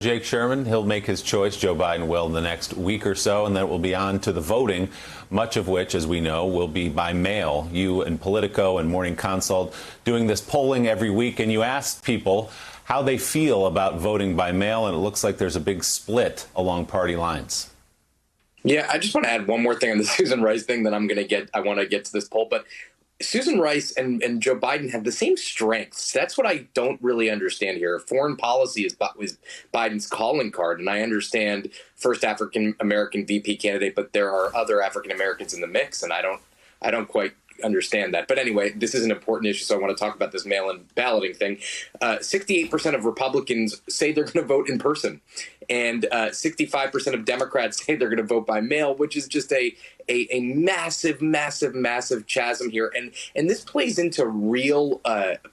Jake Sherman, he'll make his choice. Joe Biden will in the next week or so, and then it will be on to the voting, much of which, as we know, will be by mail. You and Politico and Morning Consult doing this polling every week, and you asked people how they feel about voting by mail, and it looks like there's a big split along party lines. Yeah, I just want to add one more thing on the Susan Rice thing that I want to get to this poll, but Susan Rice and Joe Biden have the same strengths. That's what I don't really understand here. Foreign policy is Biden's calling card, and I understand first African-American VP candidate, but there are other African-Americans in the mix, and I don't quite understand that. But anyway, this is an important issue, so I want to talk about this mail-in balloting thing. 68% of Republicans say they're going to vote in person, and 65% of Democrats say they're going to vote by mail, which is just a massive, massive, massive chasm here. And this plays into real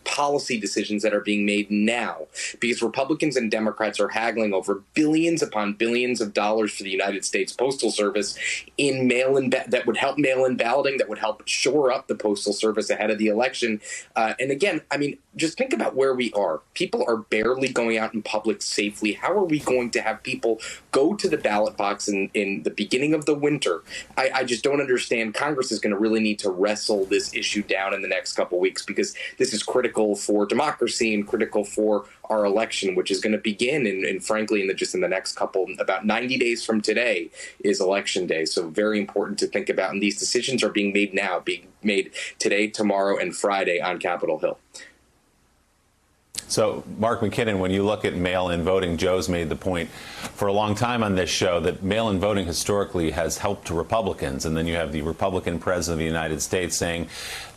policy decisions that are being made now, because Republicans and Democrats are haggling over billions upon billions of dollars for the United States Postal Service in mail-in that would help mail-in balloting, that would help shore up the Postal Service ahead of the election. And again, I mean, just think about where we are. People are barely going out in public safely. How are we going to have people go to the ballot box in the beginning of the winter? I just don't understand. Congress is going to really need to wrestle this issue down in the next couple of weeks, because this is critical for democracy and critical for our election, which is going to begin and frankly, in the next about 90 days from today is election day. So very important to think about. And these decisions are being made now, being made today, tomorrow, and Friday on Capitol Hill. So, Mark McKinnon, when you look at mail-in voting, Joe's made the point for a long time on this show that mail-in voting historically has helped Republicans. And then you have the Republican president of the United States saying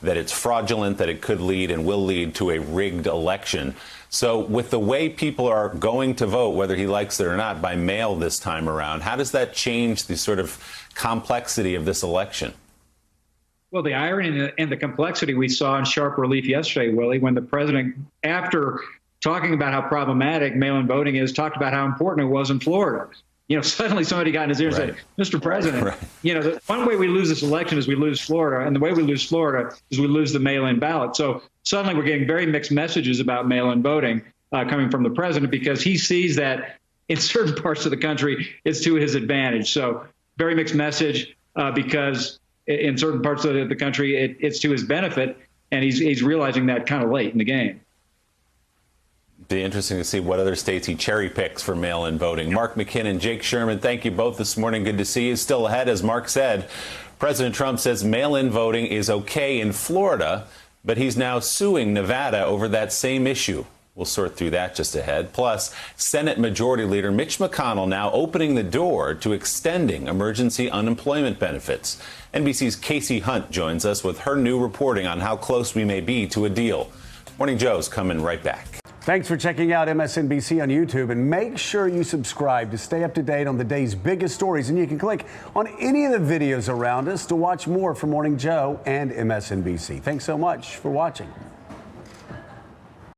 that it's fraudulent, that it could lead and will lead to a rigged election. So with the way people are going to vote, whether he likes it or not, by mail this time around, how does that change the sort of complexity of this election? Well, the irony and the complexity we saw in sharp relief yesterday, Willie, when the president, after talking about how problematic mail-in voting is, talked about how important it was in Florida. You know, suddenly somebody got in his ear and said, Mr. President, you know, the one way we lose this election is we lose Florida, and the way we lose Florida is we lose the mail-in ballot. So suddenly we're getting very mixed messages about mail-in voting coming from the president, because he sees that in certain parts of the country it's to his advantage. So very mixed message because in certain parts of the country it's to his benefit, and he's realizing that kind of late in the game. Be interesting to see what other states he cherry picks for mail-in voting. Mark McKinnon, Jake Sherman, thank you both this morning. Good to see you. Still ahead, as Mark said, President Trump says mail-in voting is okay in Florida, but he's now suing Nevada over that same issue. We'll sort through that just ahead. Plus, Senate Majority Leader Mitch McConnell now opening the door to extending emergency unemployment benefits. NBC's Casey Hunt joins us with her new reporting on how close we may be to a deal. Morning Joe's coming right back. Thanks for checking out MSNBC on YouTube, and make sure you subscribe to stay up to date on the day's biggest stories. And you can click on any of the videos around us to watch more from Morning Joe and MSNBC. Thanks so much for watching.